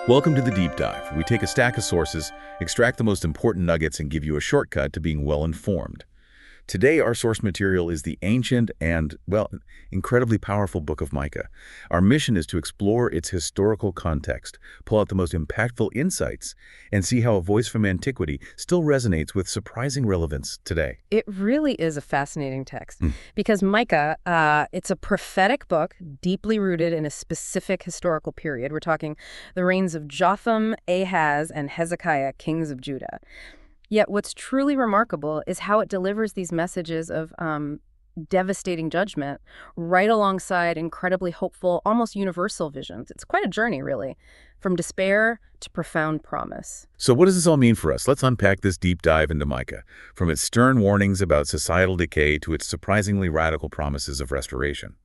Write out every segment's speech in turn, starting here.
Welcome to the Deep Dive. We take a stack of sources, extract the most important nuggets, and give you a shortcut to being well-informed. Today, our source material is the ancient and, well, incredibly powerful Book of Micah. Our mission is to explore its historical context, pull out the most impactful insights, and see how a voice from antiquity still resonates with surprising relevance today. It really is a fascinating text because Micah, it's a prophetic book deeply rooted in a specific historical period. We're talking the reigns of Jotham, Ahaz, and Hezekiah, kings of Judah. Yet what's truly remarkable is how it delivers these messages of devastating judgment right alongside incredibly hopeful, almost universal visions. It's quite a journey, really, from despair to profound promise. So what does this all mean for us? Let's unpack this deep dive into Micah, from its stern warnings about societal decay to its surprisingly radical promises of restoration.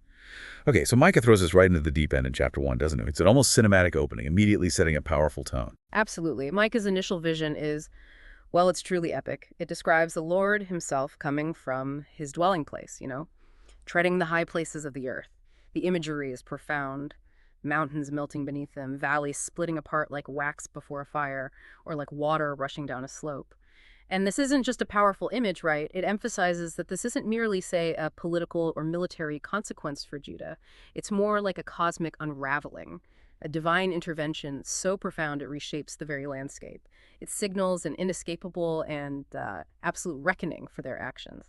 Okay, so Micah throws us right into the deep end in chapter 1, doesn't it? It's an almost cinematic opening, immediately setting a powerful tone. Absolutely. Micah's initial vision is, well, it's truly epic. It describes the Lord himself coming from his dwelling place, treading the high places of the earth. The imagery is profound. Mountains melting beneath them, valleys splitting apart like wax before a fire, or like water rushing down a slope. And this isn't just a powerful image, right? It emphasizes that this isn't merely, say, a political or military consequence for Judah. It's more like a cosmic unraveling, a divine intervention so profound it reshapes the very landscape. It signals an inescapable and absolute reckoning for their actions.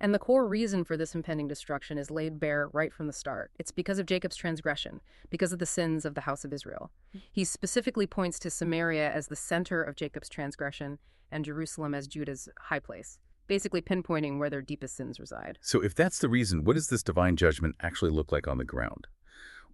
And the core reason for this impending destruction is laid bare right from the start. It's because of Jacob's transgression, because of the sins of the house of Israel. He specifically points to Samaria as the center of Jacob's transgression and Jerusalem as Judah's high place, basically pinpointing where their deepest sins reside. So if that's the reason, what does this divine judgment actually look like on the ground?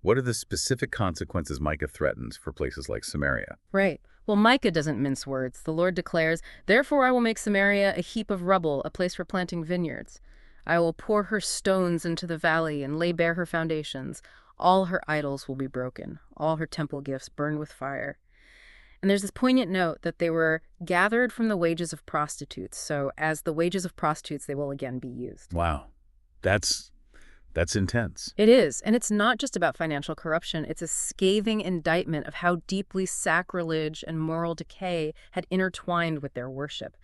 What are the specific consequences Micah threatens for places like Samaria? Right. Well, Micah doesn't mince words. The Lord declares, "Therefore I will make Samaria a heap of rubble, a place for planting vineyards. I will pour her stones into the valley and lay bare her foundations. All her idols will be broken, all her temple gifts burned with fire." And there's this poignant note that they were gathered from the wages of prostitutes. So as the wages of prostitutes, they will again be used. Wow. That's intense. It is. And it's not just about financial corruption. It's a scathing indictment of how deeply sacrilege and moral decay had intertwined with their worship,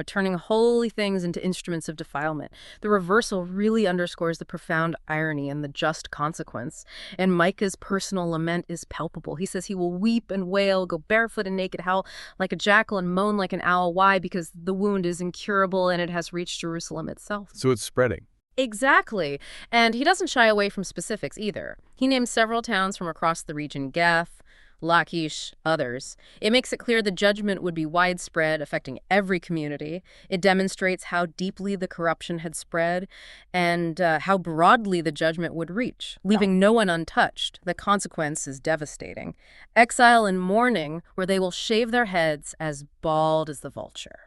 turning holy things into instruments of defilement. The reversal really underscores the profound irony and the just consequence. And Micah's personal lament is palpable. He says he will weep and wail, go barefoot and naked, howl like a jackal and moan like an owl. Why? Because the wound is incurable and it has reached Jerusalem itself. So it's spreading. Exactly. And he doesn't shy away from specifics either. He names several towns from across the region, Gath, Lachish, others. It makes it clear the judgment would be widespread, affecting every community. It demonstrates how deeply the corruption had spread and how broadly the judgment would reach, leaving no one untouched. The consequence is devastating. Exile and mourning, where they will shave their heads as bald as the vulture.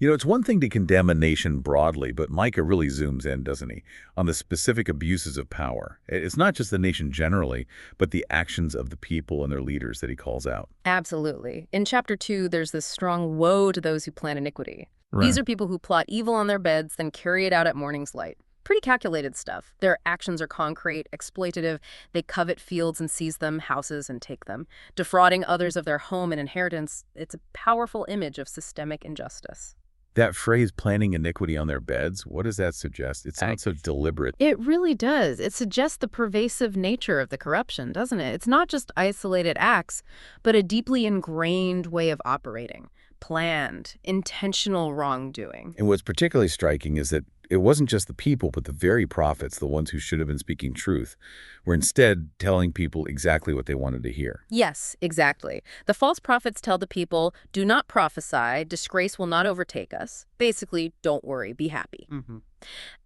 It's one thing to condemn a nation broadly, but Micah really zooms in, doesn't he, on the specific abuses of power. It's not just the nation generally, but the actions of the people and their leaders that he calls out. Absolutely. In chapter 2, there's this strong woe to those who plan iniquity. Right. These are people who plot evil on their beds, then carry it out at morning's light. Pretty calculated stuff. Their actions are concrete, exploitative. They covet fields and seize them, houses and take them. Defrauding others of their home and inheritance, it's a powerful image of systemic injustice. That phrase, planning iniquity on their beds, what does that suggest? It sounds so deliberate. It really does. It suggests the pervasive nature of the corruption, doesn't it? It's not just isolated acts, but a deeply ingrained way of operating. Planned, intentional wrongdoing. And what's particularly striking is that it wasn't just the people, but the very prophets, the ones who should have been speaking truth, were instead telling people exactly what they wanted to hear. Yes, exactly. The false prophets tell the people, do not prophesy, disgrace will not overtake us. Basically, don't worry, be happy.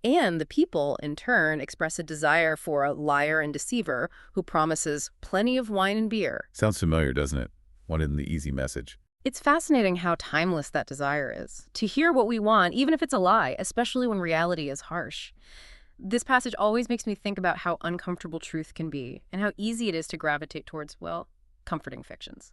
And the people, in turn, express a desire for a liar and deceiver who promises plenty of wine and beer. Sounds familiar, doesn't it? Wanted the easy message. It's fascinating how timeless that desire is. To hear what we want, even if it's a lie, especially when reality is harsh. This passage always makes me think about how uncomfortable truth can be and how easy it is to gravitate towards, well, comforting fictions.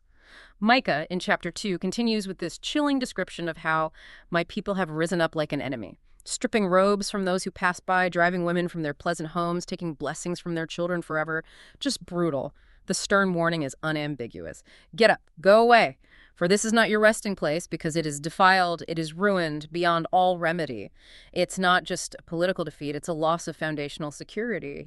Micah, in chapter 2, continues with this chilling description of how my people have risen up like an enemy, stripping robes from those who pass by, driving women from their pleasant homes, taking blessings from their children forever. Just brutal. The stern warning is unambiguous. Get up, go away, for this is not your resting place, because it is defiled, it is ruined beyond all remedy. It's not just a political defeat, it's a loss of foundational security.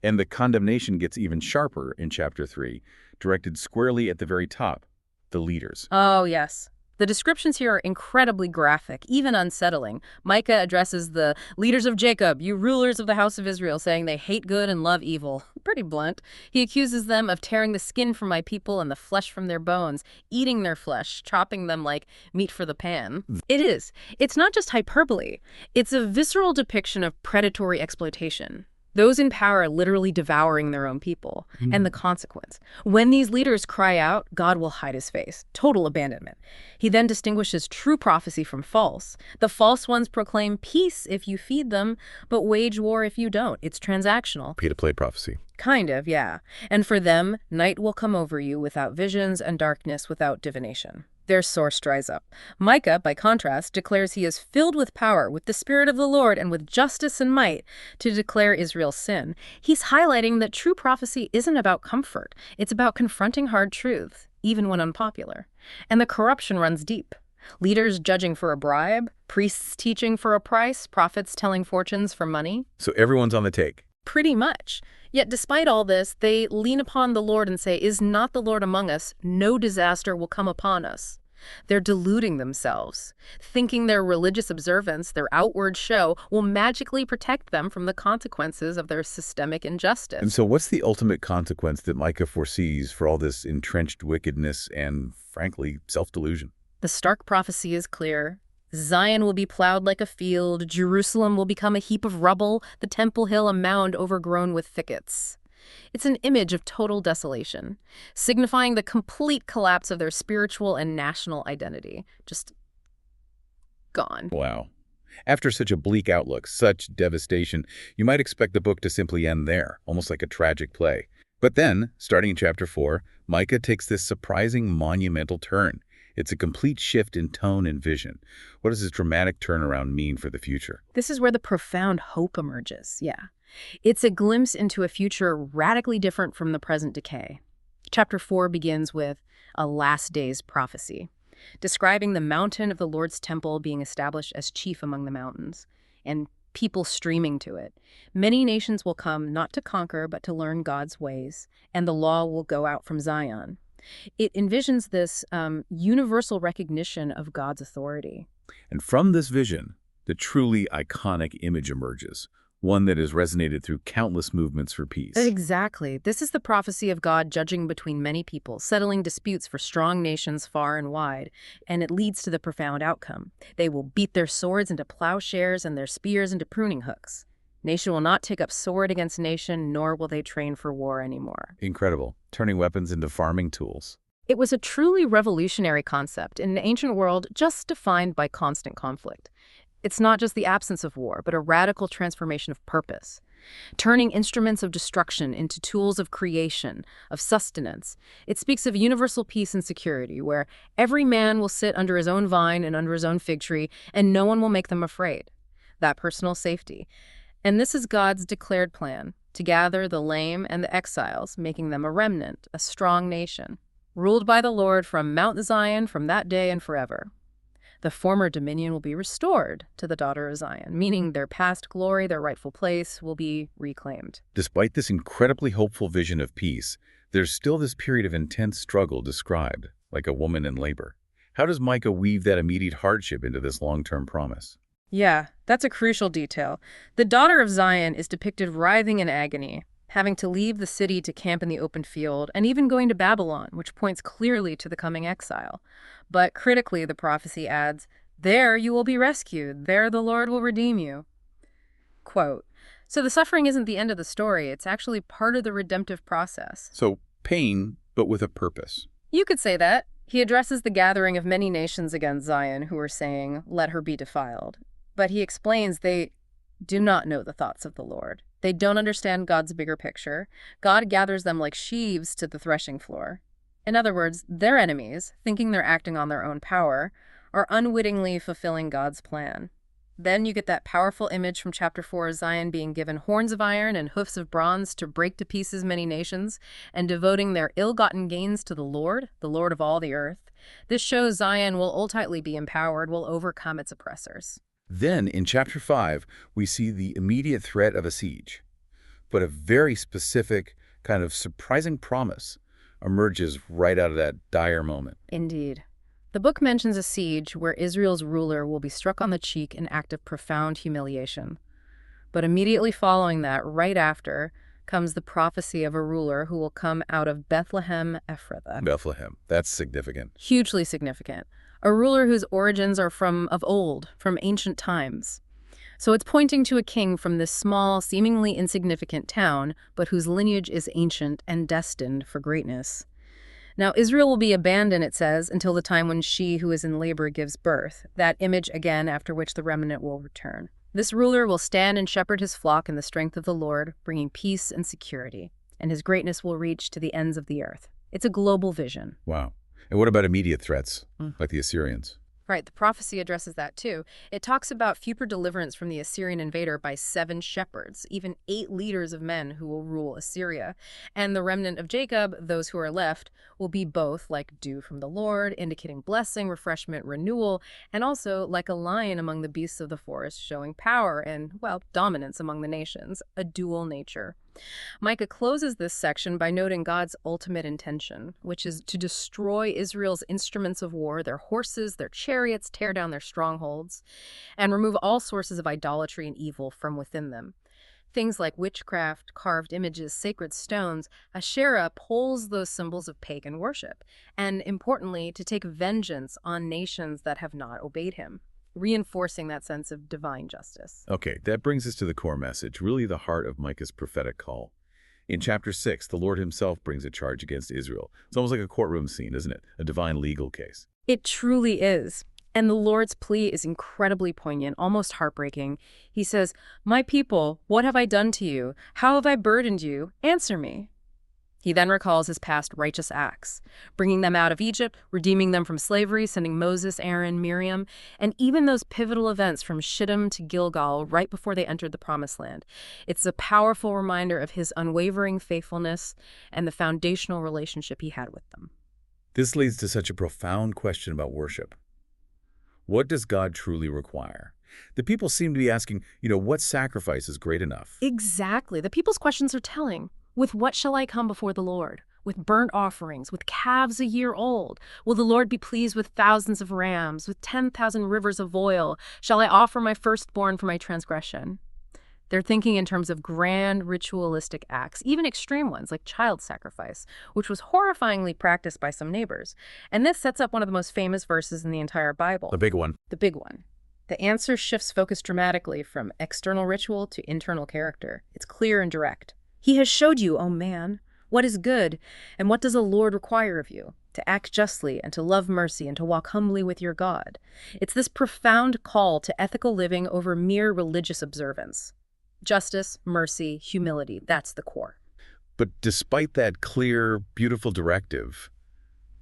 And the condemnation gets even sharper in chapter 3, directed squarely at the very top, the leaders. Oh, yes. The descriptions here are incredibly graphic, even unsettling. Micah addresses the leaders of Jacob, you rulers of the house of Israel, saying they hate good and love evil. Pretty blunt. He accuses them of tearing the skin from my people and the flesh from their bones, eating their flesh, chopping them like meat for the pan. It is. It's not just hyperbole. It's a visceral depiction of predatory exploitation. Those in power are literally devouring their own people. And the consequence. When these leaders cry out, God will hide his face. Total abandonment. He then distinguishes true prophecy from false. The false ones proclaim peace if you feed them, but wage war if you don't. It's transactional. Pay-to-play prophecy. Kind of, yeah. And for them, night will come over you without visions and darkness without divination. Their source dries up. Micah, by contrast, declares he is filled with power, with the Spirit of the Lord, and with justice and might to declare Israel's sin. He's highlighting that true prophecy isn't about comfort. It's about confronting hard truths, even when unpopular. And the corruption runs deep. Leaders judging for a bribe, priests teaching for a price, prophets telling fortunes for money. So everyone's on the take. Pretty much. Yet despite all this, they lean upon the Lord and say, is not the Lord among us? No disaster will come upon us. They're deluding themselves, thinking their religious observance, their outward show, will magically protect them from the consequences of their systemic injustice. And so what's the ultimate consequence that Micah foresees for all this entrenched wickedness and, frankly, self-delusion? The stark prophecy is clear. Zion will be plowed like a field, Jerusalem will become a heap of rubble, the Temple Hill a mound overgrown with thickets. It's an image of total desolation, signifying the complete collapse of their spiritual and national identity. Just gone. Wow. After such a bleak outlook, such devastation, you might expect the book to simply end there, almost like a tragic play. But then, starting in chapter 4, Micah takes this surprising monumental turn. It's a complete shift in tone and vision. What does this dramatic turnaround mean for the future? This is where the profound hope emerges, yeah. It's a glimpse into a future radically different from the present decay. Chapter 4 begins with a last days prophecy, describing the mountain of the Lord's temple being established as chief among the mountains, and people streaming to it. Many nations will come not to conquer, but to learn God's ways, and the law will go out from Zion. It envisions this universal recognition of God's authority. And from this vision, the truly iconic image emerges, one that has resonated through countless movements for peace. Exactly. This is the prophecy of God judging between many people, settling disputes for strong nations far and wide, and it leads to the profound outcome. They will beat their swords into plowshares and their spears into pruning hooks. Nation will not take up sword against nation, nor will they train for war anymore. Incredible, turning weapons into farming tools. It was a truly revolutionary concept in an ancient world just defined by constant conflict. It's not just the absence of war, but a radical transformation of purpose, turning instruments of destruction into tools of creation, of sustenance. It speaks of universal peace and security, where every man will sit under his own vine and under his own fig tree, and no one will make them afraid. That personal safety. And this is God's declared plan, to gather the lame and the exiles, making them a remnant, a strong nation, ruled by the Lord from Mount Zion from that day and forever. The former dominion will be restored to the daughter of Zion, meaning their past glory, their rightful place, will be reclaimed. Despite this incredibly hopeful vision of peace, there's still this period of intense struggle described, like a woman in labor. How does Micah weave that immediate hardship into this long-term promise? Yeah, that's a crucial detail. The daughter of Zion is depicted writhing in agony, having to leave the city to camp in the open field, and even going to Babylon, which points clearly to the coming exile. But critically, the prophecy adds, "There you will be rescued. There the Lord will redeem you." Quote, so the suffering isn't the end of the story. It's actually part of the redemptive process. So pain, but with a purpose. You could say that. He addresses the gathering of many nations against Zion who are saying, "Let her be defiled." But he explains they do not know the thoughts of the Lord. They don't understand God's bigger picture. God gathers them like sheaves to the threshing floor. In other words, their enemies, thinking they're acting on their own power, are unwittingly fulfilling God's plan. Then you get that powerful image from chapter 4 of Zion being given horns of iron and hoofs of bronze to break to pieces many nations, and devoting their ill-gotten gains to the Lord of all the earth. This shows Zion will ultimately be empowered, will overcome its oppressors. Then, in chapter 5, we see the immediate threat of a siege. But a very specific, kind of surprising promise emerges right out of that dire moment. Indeed. The book mentions a siege where Israel's ruler will be struck on the cheek in act of profound humiliation. But immediately following that, right after, comes the prophecy of a ruler who will come out of Bethlehem Ephrathah. Bethlehem. That's significant. Hugely significant. A ruler whose origins are from ancient times. So it's pointing to a king from this small, seemingly insignificant town, but whose lineage is ancient and destined for greatness. Now, Israel will be abandoned, it says, until the time when she who is in labor gives birth, that image again after which the remnant will return. This ruler will stand and shepherd his flock in the strength of the Lord, bringing peace and security, and his greatness will reach to the ends of the earth. It's a global vision. Wow. And what about immediate threats, like the Assyrians? Right, the prophecy addresses that too. It talks about future deliverance from the Assyrian invader by 7 shepherds, even 8 leaders of men who will rule Assyria. And the remnant of Jacob, those who are left, will be both like dew from the Lord, indicating blessing, refreshment, renewal, and also like a lion among the beasts of the forest, showing power and, well, dominance among the nations, a dual nature. Micah closes this section by noting God's ultimate intention, which is to destroy Israel's instruments of war, their horses, their chariots, tear down their strongholds, and remove all sources of idolatry and evil from within them. Things like witchcraft, carved images, sacred stones. Asherah pulls those symbols of pagan worship, and importantly, to take vengeance on nations that have not obeyed him, reinforcing that sense of divine justice. Okay, that brings us to the core message, really the heart of Micah's prophetic call. In chapter 6, the Lord himself brings a charge against Israel. It's almost like a courtroom scene, isn't it? A divine legal case. It truly is. And the Lord's plea is incredibly poignant, almost heartbreaking. He says, "My people, what have I done to you? How have I burdened you? Answer me." He then recalls his past righteous acts, bringing them out of Egypt, redeeming them from slavery, sending Moses, Aaron, Miriam, and even those pivotal events from Shittim to Gilgal right before they entered the Promised Land. It's a powerful reminder of his unwavering faithfulness and the foundational relationship he had with them. This leads to such a profound question about worship. What does God truly require? The people seem to be asking, what sacrifice is great enough? Exactly. The people's questions are telling. With what shall I come before the Lord? With burnt offerings, with calves a year old? Will the Lord be pleased with thousands of rams, with 10,000 rivers of oil? Shall I offer my firstborn for my transgression? They're thinking in terms of grand ritualistic acts, even extreme ones like child sacrifice, which was horrifyingly practiced by some neighbors. And this sets up one of the most famous verses in the entire Bible. The big one. The big one. The answer shifts focus dramatically from external ritual to internal character. It's clear and direct. He has showed you, O man, what is good, and what does the Lord require of you? To act justly, and to love mercy, and to walk humbly with your God. It's this profound call to ethical living over mere religious observance. Justice, mercy, humility, that's the core. But despite that clear, beautiful directive,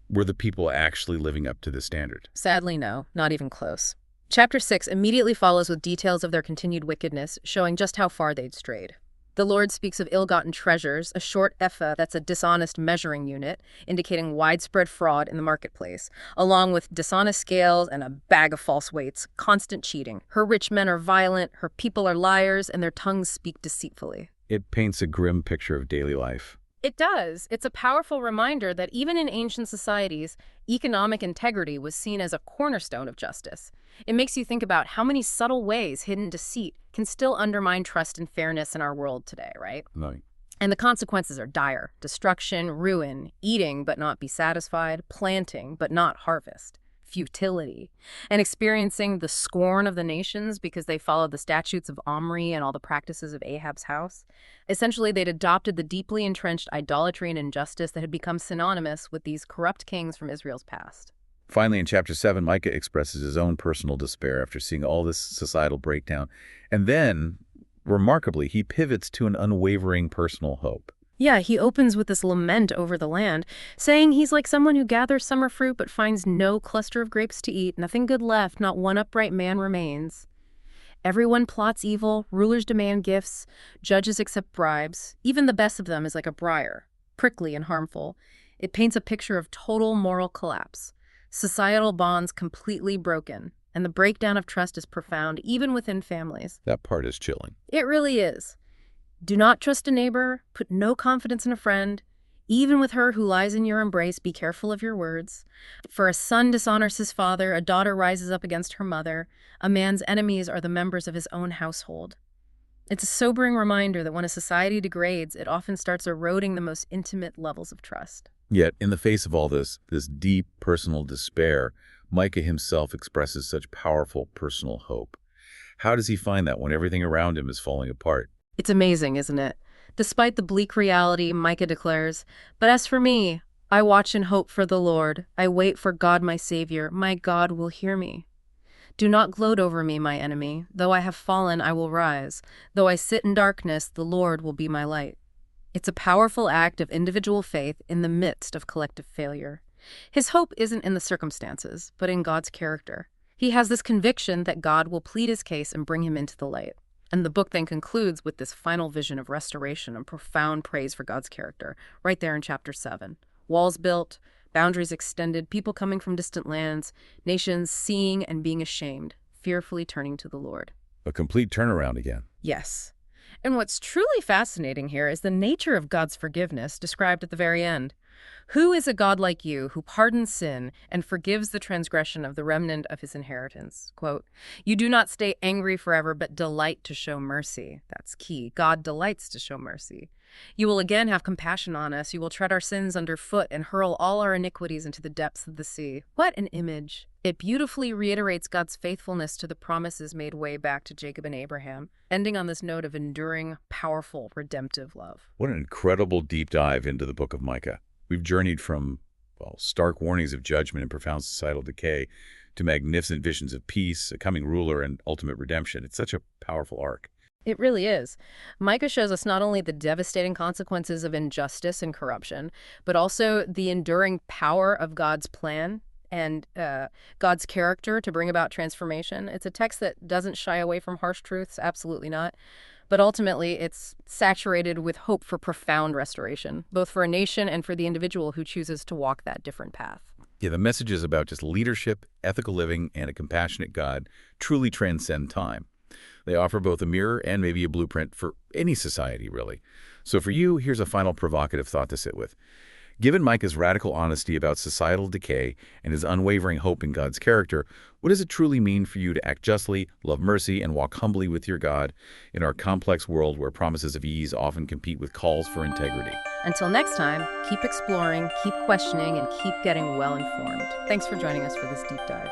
were the people actually living up to the standard? Sadly, no, not even close. Chapter 6 immediately follows with details of their continued wickedness, showing just how far they'd strayed. The Lord speaks of ill-gotten treasures, a short ephah that's a dishonest measuring unit, indicating widespread fraud in the marketplace, along with dishonest scales and a bag of false weights, constant cheating. Her rich men are violent, her people are liars, and their tongues speak deceitfully. It paints a grim picture of daily life. It does. It's a powerful reminder that even in ancient societies, economic integrity was seen as a cornerstone of justice. It makes you think about how many subtle ways hidden deceit can still undermine trust and fairness in our world today, right? Right. And the consequences are dire. Destruction, ruin, eating but not be satisfied, planting but not harvest, futility, and experiencing the scorn of the nations because they followed the statutes of Omri and all the practices of Ahab's house. Essentially, they'd adopted the deeply entrenched idolatry and injustice that had become synonymous with these corrupt kings from Israel's past. Finally, in chapter 7, Micah expresses his own personal despair after seeing all this societal breakdown. And then, remarkably, he pivots to an unwavering personal hope. Yeah, he opens with this lament over the land, saying he's like someone who gathers summer fruit but finds no cluster of grapes to eat, nothing good left, not one upright man remains. Everyone plots evil, rulers demand gifts, judges accept bribes. Even the best of them is like a briar, prickly and harmful. It paints a picture of total moral collapse, societal bonds completely broken, and the breakdown of trust is profound even within families. That part is chilling. It really is. Do not trust a neighbor, put no confidence in a friend. Even with her who lies in your embrace, be careful of your words. For a son dishonors his father, a daughter rises up against her mother. A man's enemies are the members of his own household. It's a sobering reminder that when a society degrades, it often starts eroding the most intimate levels of trust. Yet, in the face of all this deep personal despair, Micah himself expresses such powerful personal hope. How does he find that when everything around him is falling apart? It's amazing, isn't it? Despite the bleak reality, Micah declares, "But as for me, I watch and hope for the Lord. I wait for God my Savior. My God will hear me. Do not gloat over me, my enemy. Though I have fallen, I will rise. Though I sit in darkness, the Lord will be my light." It's a powerful act of individual faith in the midst of collective failure. His hope isn't in the circumstances, but in God's character. He has this conviction that God will plead his case and bring him into the light. And the book then concludes with this final vision of restoration and profound praise for God's character, right there in chapter 7. Walls built, boundaries extended, people coming from distant lands, nations seeing and being ashamed, fearfully turning to the Lord. A complete turnaround again. Yes. And what's truly fascinating here is the nature of God's forgiveness described at the very end. Who is a God like you who pardons sin and forgives the transgression of the remnant of his inheritance? Quote, "You do not stay angry forever, but delight to show mercy." That's key. God delights to show mercy. "You will again have compassion on us. You will tread our sins underfoot and hurl all our iniquities into the depths of the sea." What an image. It beautifully reiterates God's faithfulness to the promises made way back to Jacob and Abraham, ending on this note of enduring, powerful, redemptive love. What an incredible deep dive into the Book of Micah. We've journeyed from, stark warnings of judgment and profound societal decay to magnificent visions of peace, a coming ruler, and ultimate redemption. It's such a powerful arc. It really is. Micah shows us not only the devastating consequences of injustice and corruption, but also the enduring power of God's plan and God's character to bring about transformation. It's a text that doesn't shy away from harsh truths, absolutely not. But ultimately, it's saturated with hope for profound restoration, both for a nation and for the individual who chooses to walk that different path. Yeah, the messages about just leadership, ethical living, and a compassionate God truly transcend time. They offer both a mirror and maybe a blueprint for any society, really. So for you, here's a final provocative thought to sit with. Given Micah's radical honesty about societal decay and his unwavering hope in God's character, what does it truly mean for you to act justly, love mercy, and walk humbly with your God in our complex world where promises of ease often compete with calls for integrity? Until next time, keep exploring, keep questioning, and keep getting well informed. Thanks for joining us for this deep dive.